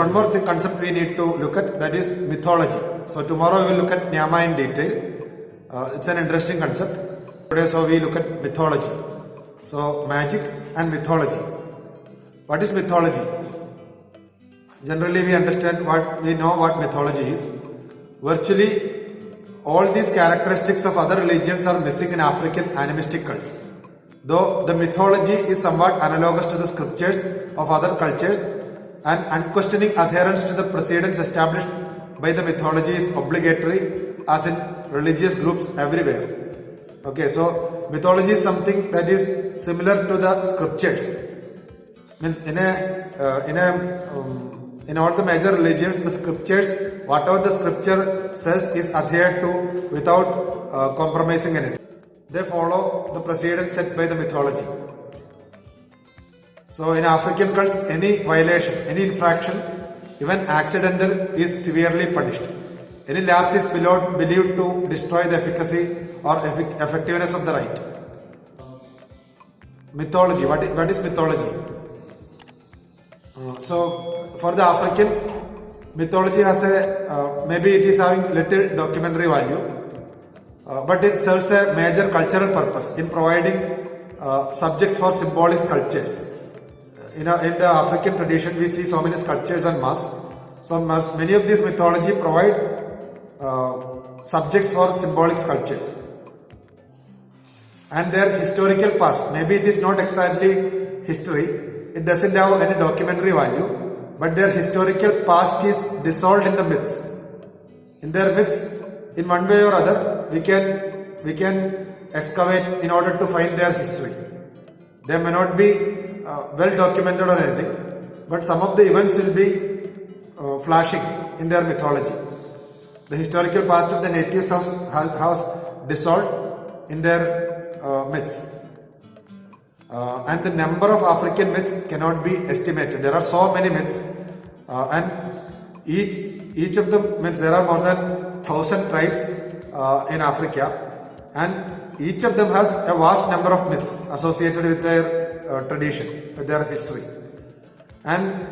one more concept we need to look at, that is mythology. So tomorrow we will look at Nyama in detail. It's an interesting concept. Today so we look at mythology. So magic and mythology. What is mythology? Generally we know what mythology is. Virtually all these characteristics of other religions are missing in African animistic cults. Though the mythology is somewhat analogous to the scriptures of other cultures, and unquestioning adherence to the precedents established by the mythology is obligatory as in religious groups everywhere. Okay, so mythology is something that is similar to the scriptures. Means in all the major religions, the scriptures, whatever the scripture says, is adhered to without compromising anything. They follow the precedents set by the mythology. So in African cults, any violation, any infraction, even accidental, is severely punished. Any lapse is believed to destroy the efficacy or effectiveness of the rite. Mythology, what is mythology? So for the Africans, mythology has maybe it is having little documentary value, but it serves a major cultural purpose in providing subjects for symbolic sculptures. In the African tradition, we see so many sculptures and masks. So many of these mythology provide subjects for symbolic sculptures. And their historical past, maybe it is not exactly history, it doesn't have any documentary value, but their historical past is dissolved in the myths. In their myths, in one way or other, we can excavate in order to find their history. They may not be well documented or anything, but some of the events will be flashing in their mythology. The historical past of the natives has dissolved in their myths. And the number of African myths cannot be estimated. There are so many myths, and each of the myths, there are more than 1,000 tribes in Africa, and each of them has a vast number of myths associated with their tradition, with their history. And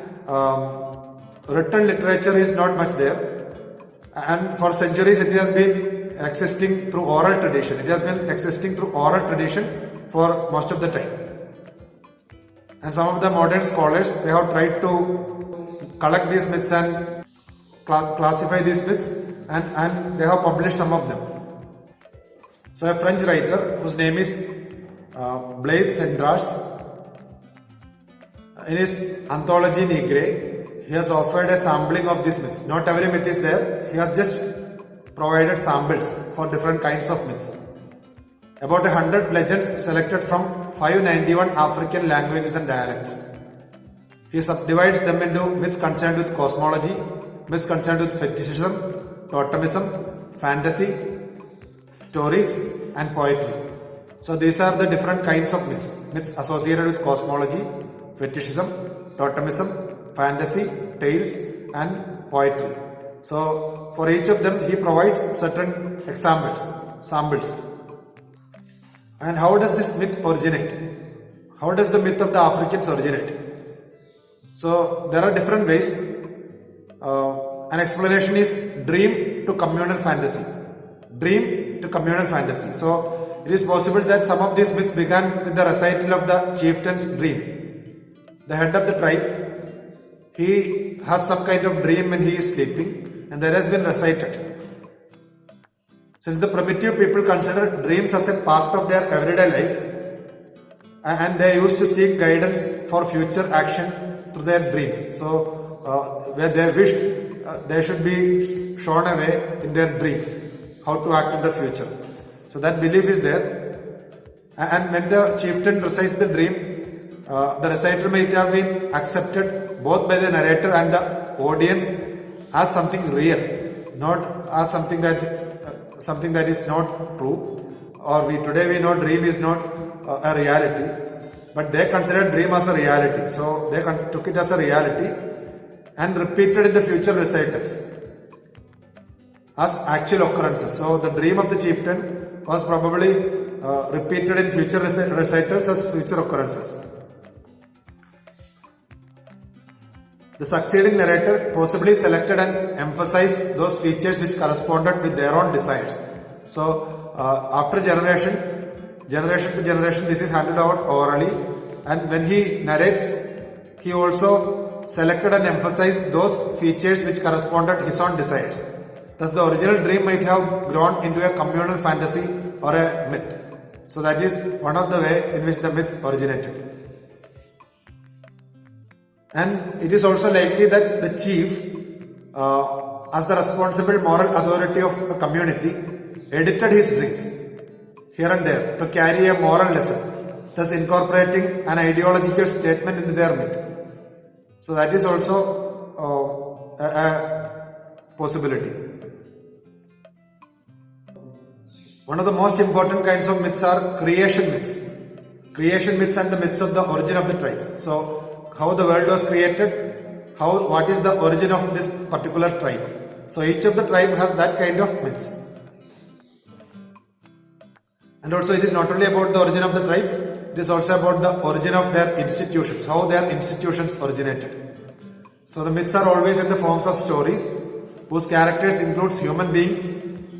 written literature is not much there, and for centuries it has been existing through oral tradition. It has been existing through oral tradition for most of the time. And some of the modern scholars, they have tried to collect these myths and classify these myths, and they have published some of them. So a French writer whose name is Blaise Cendrars, in his Anthologie Nègre, he has offered a sampling of these myths. Not every myth is there. He has just provided samples for different kinds of myths. About 100 legends selected from 591 African languages and dialects. He subdivides them into myths concerned with cosmology, myths concerned with fetishism, totemism, fantasy, stories, and poetry. So these are the different kinds of myths. Myths associated with cosmology, fetishism, totemism, fantasy, tales, and poetry. So for each of them he provides certain examples, samples. And how does this myth originate? How does the myth of the Africans originate? So there are different ways. An explanation is dream to communal fantasy. Dream to communal fantasy. So it is possible that some of these myths began with the recital of the chieftain's dream. The head of the tribe, he has some kind of dream when he is sleeping, and that has been recited. Since the primitive people considered dreams as a part of their everyday life, and they used to seek guidance for future action through their dreams. So where they wished, they should be shown a way in their dreams, how to act in the future. So that belief is there. And when the chieftain recites the dream, the reciter might have been accepted both by the narrator and the audience as something real, not as something that is not true. Or today we know dream is not a reality, but they considered dream as a reality. So they took it as a reality and repeated in the future recitals as actual occurrences. So the dream of the chieftain was probably repeated in future recitals as future occurrences. The succeeding narrator possibly selected and emphasized those features which corresponded with their own desires. So after generation to generation, this is handed out orally, and when he narrates, he also selected and emphasized those features which corresponded his own desires. Thus the original dream might have grown into a communal fantasy or a myth. So that is one of the way in which the myths originated. And it is also likely that the chief, as the responsible moral authority of the community, edited his dreams here and there to carry a moral lesson, thus incorporating an ideological statement into their myth. So that is also a possibility. One of the most important kinds of myths are creation myths. Creation myths and the myths of the origin of the tribe. So how the world was created, what is the origin of this particular tribe. So each of the tribe has that kind of myths. And also it is not only about the origin of the tribes, it is also about the origin of their institutions, how their institutions originated. So the myths are always in the forms of stories whose characters includes human beings,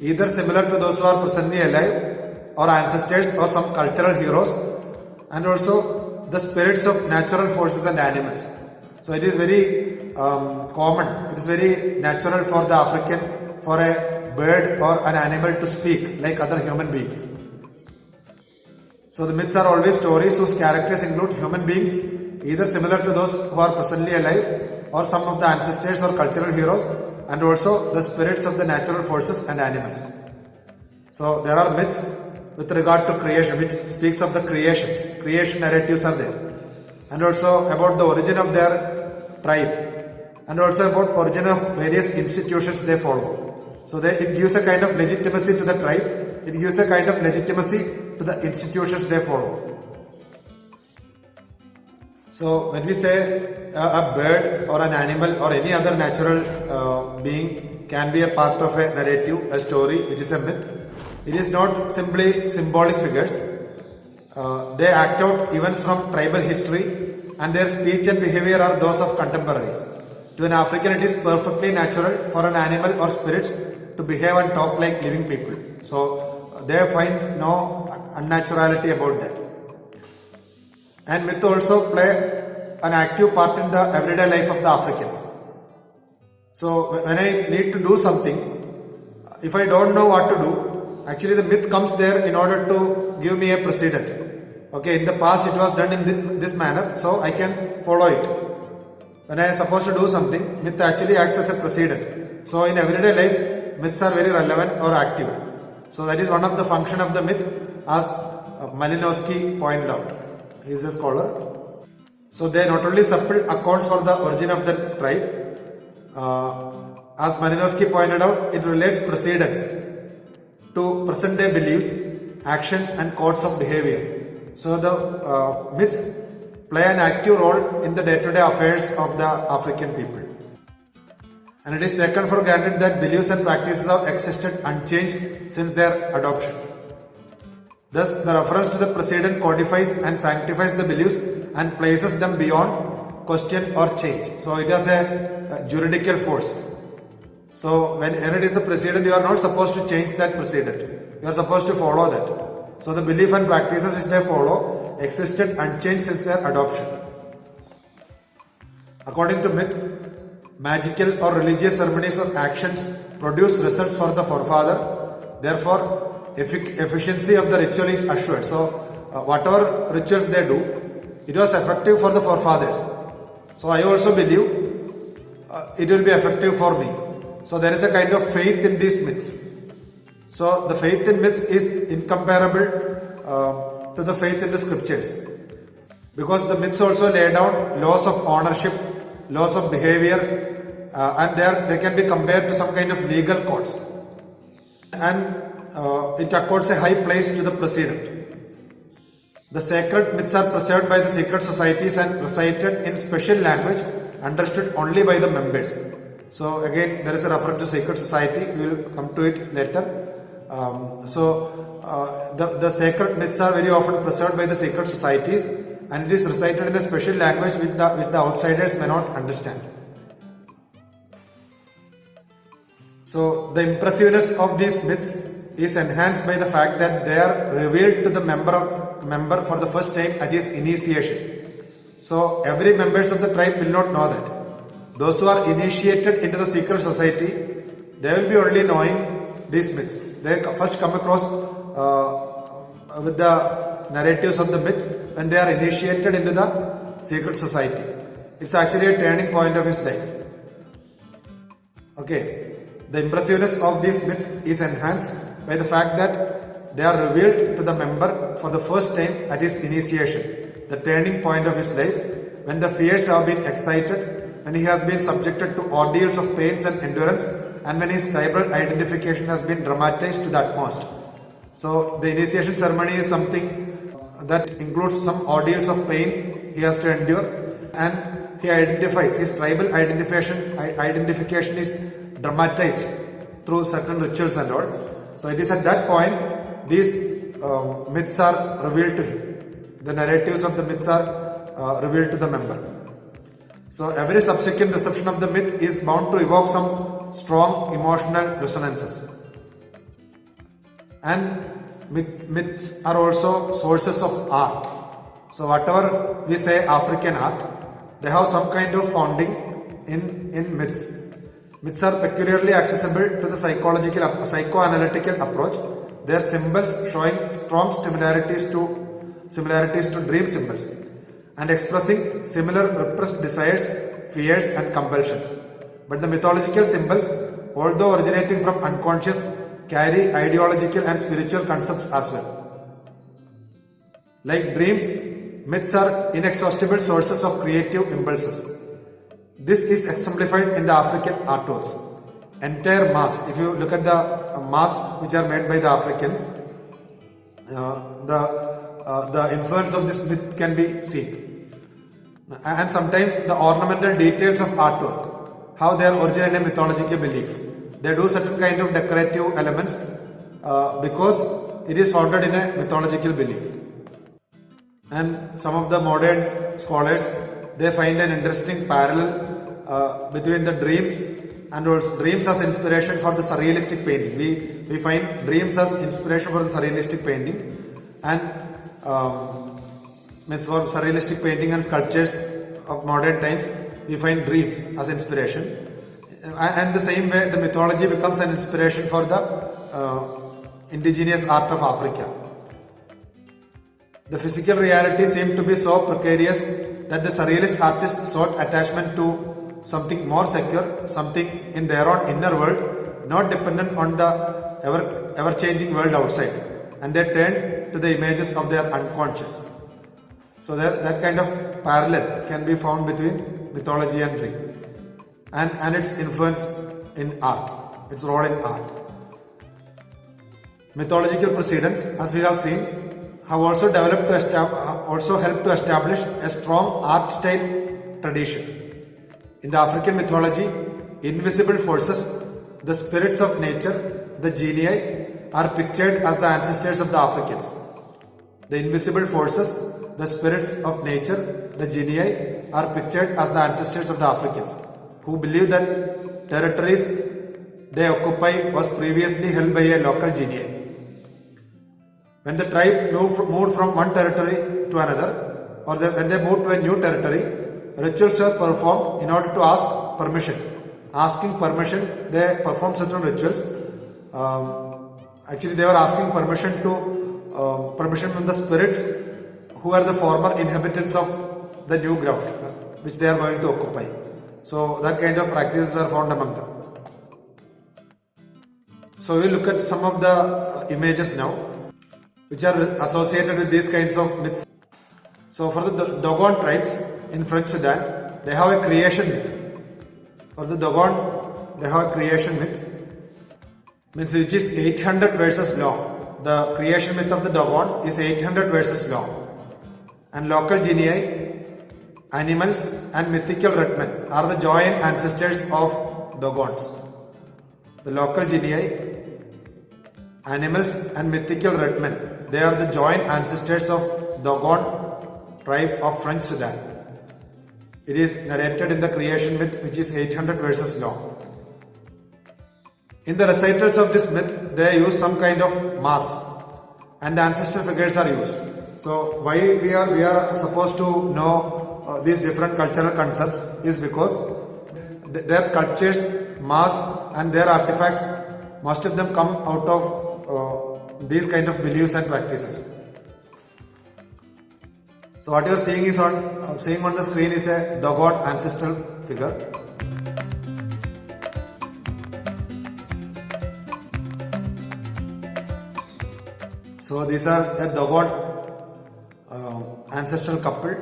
either similar to those who are presently alive or ancestors or some cultural heroes, and also the spirits of natural forces and animals. So it is very common, it is very natural for the African, for a bird or an animal to speak like other human beings. So the myths are always stories whose characters include human beings, either similar to those who are presently alive or some of the ancestors or cultural heroes, and also the spirits of the natural forces and animals. So there are myths with regard to creation, which speaks of the creations. Creation narratives are there. And also about the origin of their tribe. And also about origin of various institutions they follow. So it gives a kind of legitimacy to the tribe. It gives a kind of legitimacy to the institutions they follow. So when we say a bird or an animal or any other natural being can be a part of a narrative, a story, which is a myth, it is not simply symbolic figures. They act out events from tribal history, and their speech and behavior are those of contemporaries. To an African, it is perfectly natural for an animal or spirits to behave and talk like living people. So they find no unnaturality about that. And myth also play an active part in the everyday life of the Africans. So when I need to do something, if I don't know what to do, actually the myth comes there in order to give me a precedent. Okay, in the past it was done in this manner, so I can follow it. When I am supposed to do something, myth actually acts as a precedent. So in everyday life, myths are very relevant or active. So that is one of the function of the myth, as Malinowski pointed out. He is a scholar. So they not only supply accounts for the origin of the tribe, as Malinowski pointed out, it relates precedents to present day beliefs, actions and codes of behavior. So the myths play an active role in the day-to-day affairs of the African people. And it is taken for granted that beliefs and practices have existed unchanged since their adoption. Thus, the reference to the precedent codifies and sanctifies the beliefs and places them beyond question or change. So it has a juridical force. So when it is a precedent, you are not supposed to change that precedent. You are supposed to follow that. So the belief and practices which they follow existed unchanged since their adoption. According to myth, magical or religious ceremonies or actions produce results for the forefather. Therefore, efficiency of the ritual is assured. So whatever rituals they do, it was effective for the forefathers. So I also believe it will be effective for me. So there is a kind of faith in these myths. So the faith in myths is incomparable to the faith in the scriptures, because the myths also lay down laws of ownership, laws of behavior, and they can be compared to some kind of legal codes, and it accords a high place to the precedent. The sacred myths are preserved by the secret societies and recited in special language understood only by the members. So again, there is a reference to secret society. We will come to it later. The sacred myths are very often preserved by the secret societies, and it is recited in a special language which the outsiders may not understand. So the impressiveness of these myths is enhanced by the fact that they are revealed to the member for the first time at his initiation. So every members of the tribe will not know that. Those who are initiated into the secret society, they will be only knowing these myths. They first come across with the narratives of the myth when they are initiated into the secret society. It's actually a turning point of his life. Okay. The impressiveness of these myths is enhanced by the fact that they are revealed to the member for the first time at his initiation, the turning point of his life, when the fears have been excited, when he has been subjected to ordeals of pains and endurance, and when his tribal identification has been dramatized to the utmost. So the initiation ceremony is something that includes some ordeals of pain he has to endure, and he identifies, his tribal identification is dramatized through certain rituals and all. So it is at that point these myths are revealed to him. The narratives of the myths are revealed to the member. So every subsequent reception of the myth is bound to evoke some strong emotional resonances. And myths are also sources of art. So whatever we say African art, they have some kind of founding in myths. Myths are peculiarly accessible to the psychoanalytical approach. They are symbols showing strong similarities to dream symbols and expressing similar repressed desires, fears and compulsions. But the mythological symbols, although originating from unconscious, carry ideological and spiritual concepts as well. Like dreams, myths are inexhaustible sources of creative impulses. This is exemplified in the African artworks. Entire masks, if you look at the masks which are made by the Africans, the influence of this myth can be seen. And sometimes the ornamental details of artwork, how they are originally a mythological belief. They do certain kind of decorative elements because it is founded in a mythological belief. And some of the modern scholars, they find an interesting parallel between the dreams and also dreams as inspiration for the surrealistic painting. We find dreams as inspiration for the surrealistic painting, and means for surrealistic painting and sculptures of modern times, we find dreams as inspiration. And the same way, the mythology becomes an inspiration for the indigenous art of Africa. The physical reality seemed to be so precarious that the surrealist artists sought attachment to something more secure, something in their own inner world, not dependent on the ever-changing world outside. And they turned to the images of their unconscious. So that kind of parallel can be found between mythology and dream. And its influence in art, its role in art. Mythological precedents, as we have seen, have also developed helped to establish a strong art style tradition. In the African mythology, invisible forces, the spirits of nature, the genii, are pictured as the ancestors of the Africans. The invisible forces, the spirits of nature, the genii, are pictured as the ancestors of the Africans, who believe that territories they occupy was previously held by a local genii. When the tribe moved from one territory to another, or when they moved to a new territory, rituals were performed in order to ask permission. Asking permission, they performed certain rituals. Actually, they were asking permission from the spirits who are the former inhabitants of the new ground, which they are going to occupy. So that kind of practices are found among them. So we look at some of the images now, which are associated with these kinds of myths. So for the Dogon tribes in French Sudan, they have a creation myth. For the Dogon, they have a creation myth, means which is 800 verses long. The creation myth of the Dogon is 800 verses long. And local genii, animals and mythical red men are the joint ancestors of Dogons. The local genii, animals and mythical red men, they are the joint ancestors of Dogon tribe of French Sudan. It is narrated in the creation myth, which is 800 verses long. In the recitals of this myth, they use some kind of mask, and the ancestor figures are used. So why we are supposed to know these different cultural concepts is because their sculptures, masks, and their artifacts, most of them come out of these kind of beliefs and practices. So what you are seeing is seeing on the screen is a Dogon ancestral figure. So these are a Dogon ancestral couple.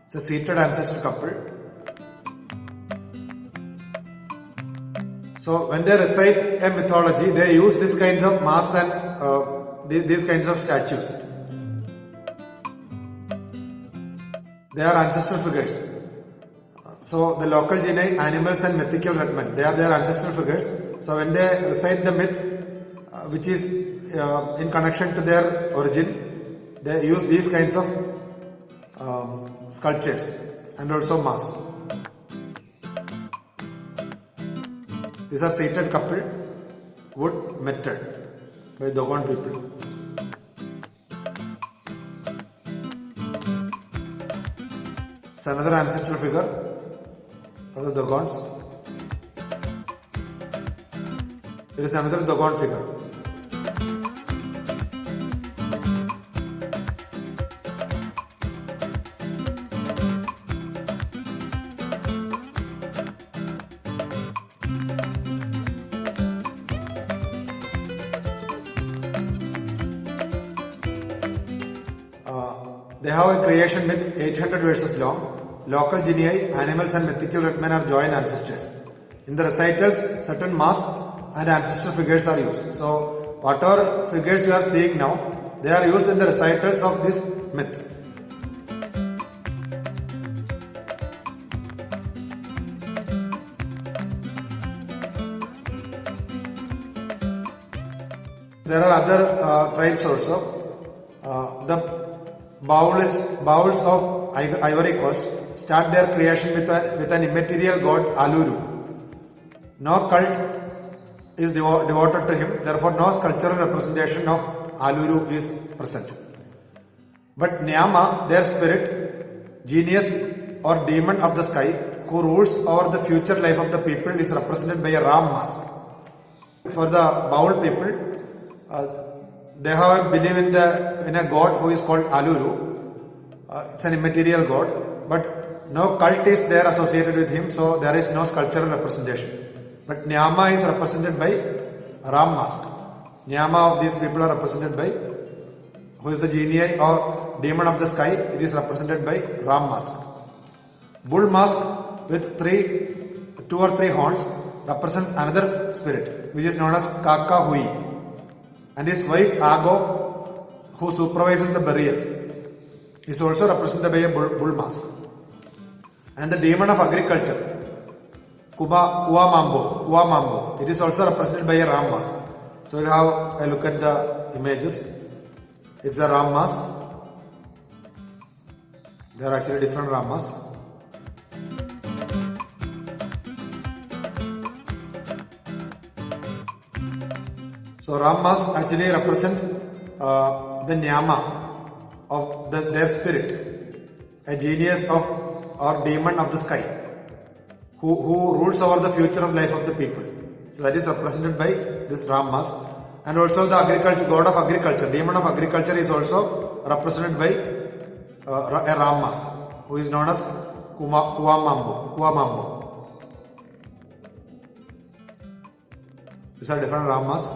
It's a seated ancestral couple. So when they recite a mythology, they use this kinds of masks and these kinds of statues. They are ancestral figures. So the local genii, animals and mythical red men, they are their ancestral figures. So when they recite the myth, which is in connection to their origin, they use these kinds of sculptures and also masks. These are seated couple, wood, metal, by Dogon people. It's another ancestral figure of the Dogons. There is another Dogon figure. They have a creation myth 800 verses long. Local genii, animals and mythical red men are joint ancestors. In the recitals, certain masks and ancestor figures are used. So whatever figures you are seeing now, they are used in the recitals of this myth. There are other tribes also. The Bowls of Ivory Coast start their creation with an immaterial god Aluru. No cult is devoted to him, therefore no cultural representation of Aluru is present. But Nyama, their spirit, genius or demon of the sky, who rules over the future life of the people, is represented by a ram mask. For the Baul people, they have a belief in a god who is called Aluru. It's an immaterial god, but no cult is there associated with him, so there is no sculptural representation. But Nyama is represented by Ram mask. Nyama of these people are represented by, who is the genie or demon of the sky, it is represented by Ram mask. Bull mask with 2 or 3 horns represents another spirit, which is known as Kaka Hui, and his wife Ago, who supervises the burials, is also represented by a bull mask. And the demon of agriculture, Kuamambo, it is also represented by a ram mask. So you have a look at the images. It's a ram mask. There are actually different ram masks. So ram masks actually represent the Nyama of their spirit, a genius or demon of the sky, who rules over the future of life of the people. So that is represented by this ram mask. And also the god of agriculture, demon of agriculture, is also represented by a ram mask, who is known as Kuamambo. These are different ram masks.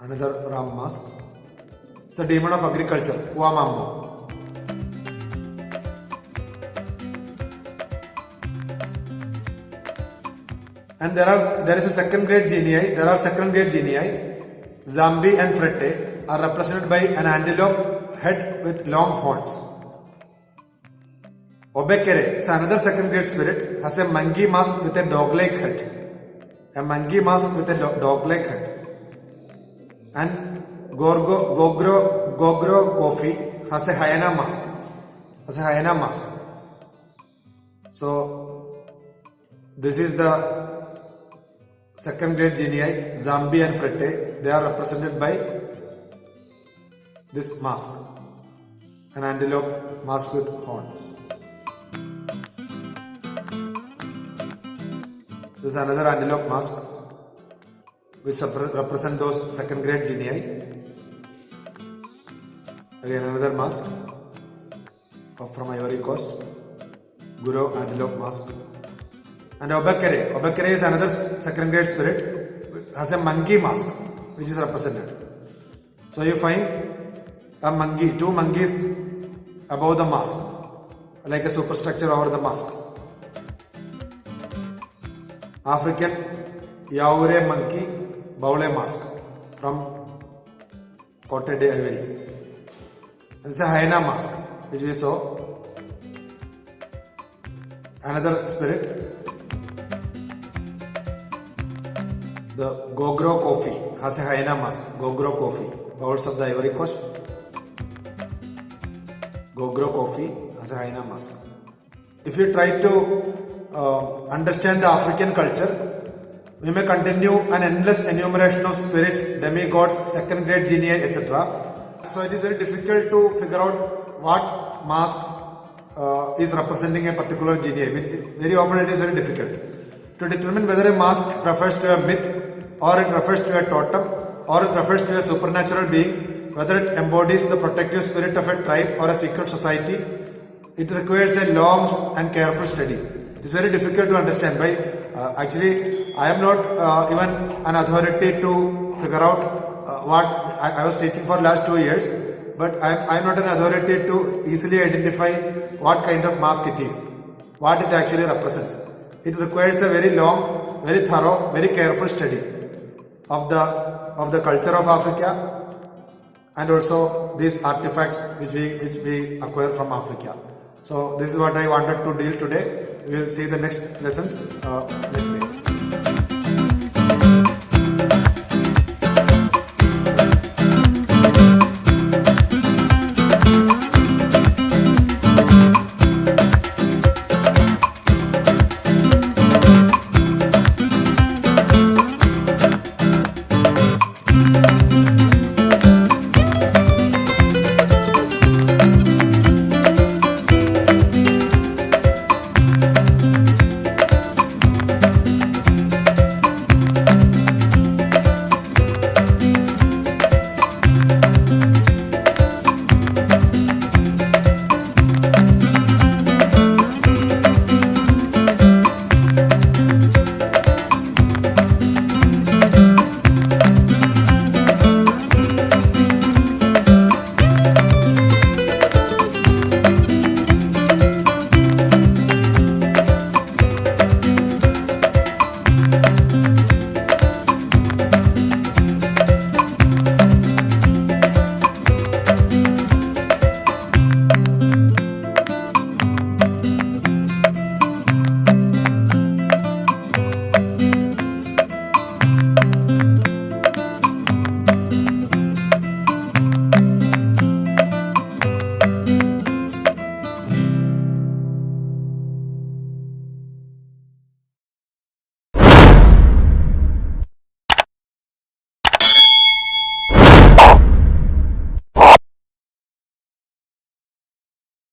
Another ram mask. It's a demon of agriculture, Kuamambo. And there is a second grade genii. There are second grade genii. Zambi and Frette are represented by an antelope head with long horns. Obekere, it's another second grade spirit, has a monkey mask with a dog-like head. A monkey mask with a dog-like head. And Gogro Kofi has a hyena mask. So this is the second great genii, Zambi and Frette. They are represented by this mask, an antelope mask with horns. This is another antelope mask which represent those second grade genii. Again another mask from Ivory Coast, Guro antelope mask. And Obekere. Obekere is another second grade spirit, has a monkey mask which is represented. So you find a monkey, two monkeys above the mask, like a superstructure over the mask. African Yaouré monkey Baule mask from Cote d'Ivoire. This is a hyena mask which we saw. Another spirit, the Gogro Kofi has a hyena mask. Gogro Kofi, bowls of the Ivory Coast. Gogro Kofi has a hyena mask. If you try to understand the African culture, we may continue an endless enumeration of spirits, demigods, second grade genii, etc. So it is very difficult to figure out what mask is representing a particular genie. I mean, very often it is very difficult to determine whether a mask refers to a myth, or it refers to a totem, or it refers to a supernatural being, whether it embodies the protective spirit of a tribe or a secret society. It requires a long and careful study. It is very difficult to understand. Actually, I am not even an authority to figure out what I was teaching for last 2 years, but I am not an authority to easily identify what kind of mask it is, what it actually represents. It requires a very long, very thorough, very careful study of the culture of Africa, and also these artifacts which we acquire from Africa. So this is what I wanted to deal today. We will see the next lessons next day.